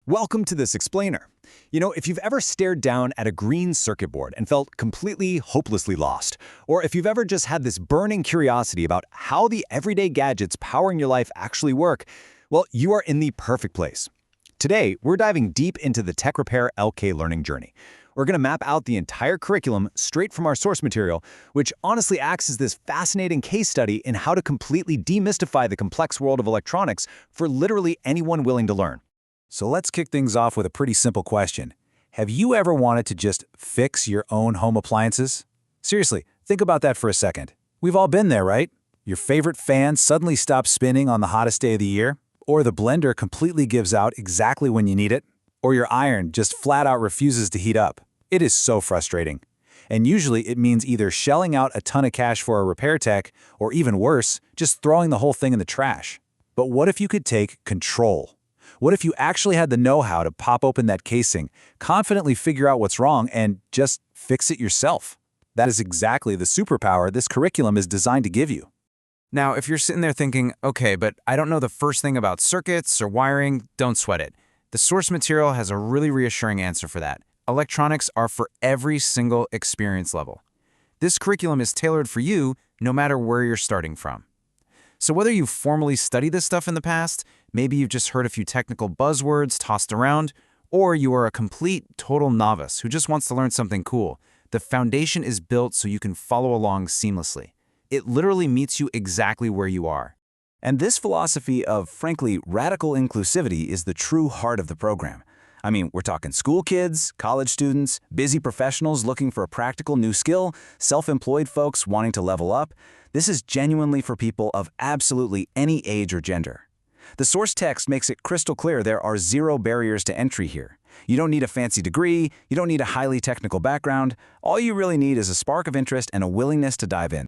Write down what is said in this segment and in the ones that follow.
Welcome to this explainer. If you've ever stared down at a green circuit board and felt completely, hopelessly lost, or if you've ever just had this burning curiosity about how the everyday gadgets powering your life actually work, well, you are in the perfect place. Today, we're diving deep into the Tech Repair LK learning journey. We're going to map out the entire curriculum straight from our source material, which honestly acts as this fascinating case study in how to completely demystify the complex world of electronics for literally anyone willing to learn. So let's kick things off with a pretty simple question. Have you ever wanted to just fix your own home appliances? Seriously, think about that for a second. We've all been there, right? Your favorite fan suddenly stops spinning on the hottest day of the year, or the blender completely gives out exactly when you need it, or your iron just flat out refuses to heat up. It is so frustrating. And usually it means either shelling out a ton of cash for a repair tech, or even worse, just throwing the whole thing in the trash. But what if you could take control? What if you actually had the know-how to pop open that casing, confidently figure out what's wrong, and just fix it yourself? That is exactly the superpower this curriculum is designed to give you. Now, if you're sitting there thinking, okay, but I don't know the first thing about circuits or wiring, don't sweat it. The source material has a really reassuring answer for that. Electronics are for every single experience level. This curriculum is tailored for you no matter where you're starting from. So whether you've formally studied this stuff in the past, maybe you've just heard a few technical buzzwords tossed around, or you are a complete, total novice who just wants to learn something cool, the foundation is built so you can follow along seamlessly. It literally meets you exactly where you are. And this philosophy of, frankly, radical inclusivity is the true heart of the program. I mean, we're talking school kids, college students, busy professionals looking for a practical new skill, self-employed folks wanting to level up. This is genuinely for people of absolutely any age or gender. The source text makes it crystal clear there are zero barriers to entry here. You don't need a fancy degree, you don't need a highly technical background. All you really need is a spark of interest and a willingness to dive in.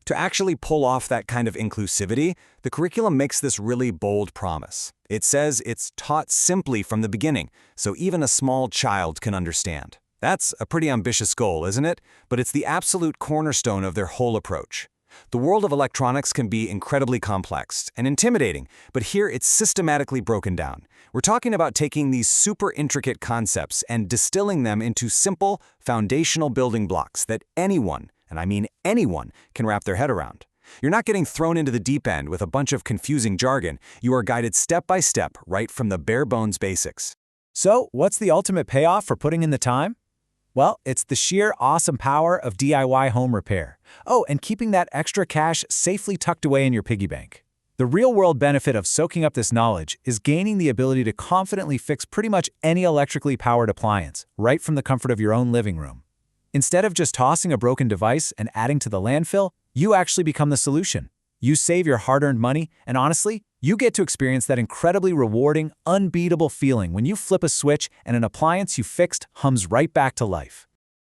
To actually pull off that kind of inclusivity, the curriculum makes this really bold promise. It says it's taught simply from the beginning, so even a small child can understand. That's a pretty ambitious goal, isn't it? But it's the absolute cornerstone of their whole approach. The world of electronics can be incredibly complex and intimidating, but here it's systematically broken down. We're talking about taking these super intricate concepts and distilling them into simple, foundational building blocks that anyone, and I mean anyone, can wrap their head around. You're not getting thrown into the deep end with a bunch of confusing jargon. You are guided step by step right from the bare bones basics. So, what's the ultimate payoff for putting in the time? Well, it's the sheer awesome power of DIY home repair. Oh, and keeping that extra cash safely tucked away in your piggy bank. The real-world benefit of soaking up this knowledge is gaining the ability to confidently fix pretty much any electrically powered appliance, right from the comfort of your own living room. Instead of just tossing a broken device and adding to the landfill, you actually become the solution. You save your hard-earned money, and honestly, you get to experience that incredibly rewarding, unbeatable feeling when you flip a switch and an appliance you fixed hums right back to life.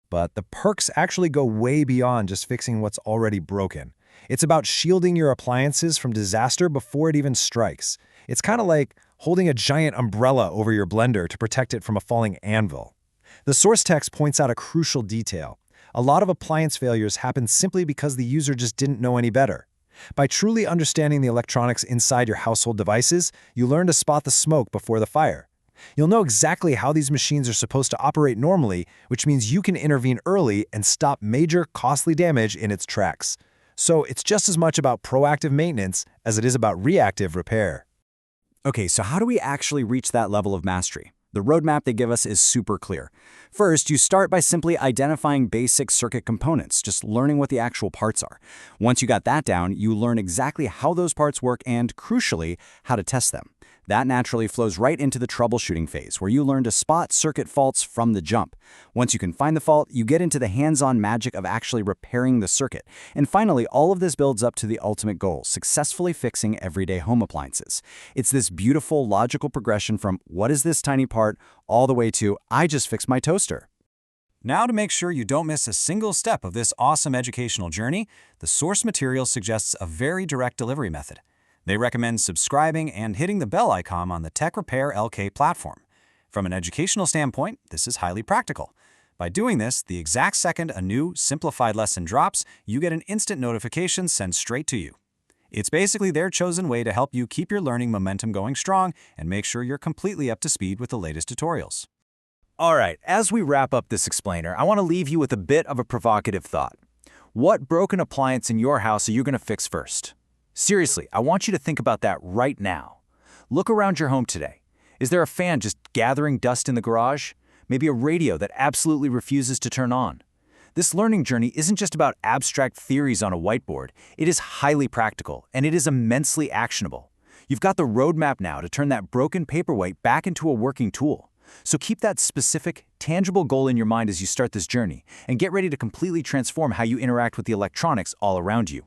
But the perks actually go way beyond just fixing what's already broken. It's about shielding your appliances from disaster before it even strikes. It's kind of like holding a giant umbrella over your blender to protect it from a falling anvil. The source text points out a crucial detail. A lot of appliance failures happen simply because the user just didn't know any better. By truly understanding the electronics inside your household devices, you learn to spot the smoke before the fire. You'll know exactly how these machines are supposed to operate normally, which means you can intervene early and stop major, costly damage in its tracks. So it's just as much about proactive maintenance as it is about reactive repair. Okay, so how do we actually reach that level of mastery? The roadmap they give us is super clear. First, you start by simply identifying basic circuit components, just learning what the actual parts are. Once you got that down, you learn exactly how those parts work and, crucially, how to test them. That naturally flows right into the troubleshooting phase, where you learn to spot circuit faults from the jump. Once you can find the fault, you get into the hands-on magic of actually repairing the circuit. And finally, all of this builds up to the ultimate goal, successfully fixing everyday home appliances. It's this beautiful, logical progression from, what is this tiny part, all the way to, I just fixed my toaster. Now, to make sure you don't miss a single step of this awesome educational journey, the source material suggests a very direct delivery method. They recommend subscribing and hitting the bell icon on the Tech Repair LK platform. From an educational standpoint, this is highly practical. By doing this, the exact second a new, simplified lesson drops, you get an instant notification sent straight to you. It's basically their chosen way to help you keep your learning momentum going strong and make sure you're completely up to speed with the latest tutorials. All right, as we wrap up this explainer, I want to leave you with a bit of a provocative thought. What broken appliance in your house are you going to fix first? Seriously, I want you to think about that right now. Look around your home today. Is there a fan just gathering dust in the garage? Maybe a radio that absolutely refuses to turn on? This learning journey isn't just about abstract theories on a whiteboard. It is highly practical, and it is immensely actionable. You've got the roadmap now to turn that broken paperweight back into a working tool. So keep that specific, tangible goal in your mind as you start this journey, and get ready to completely transform how you interact with the electronics all around you.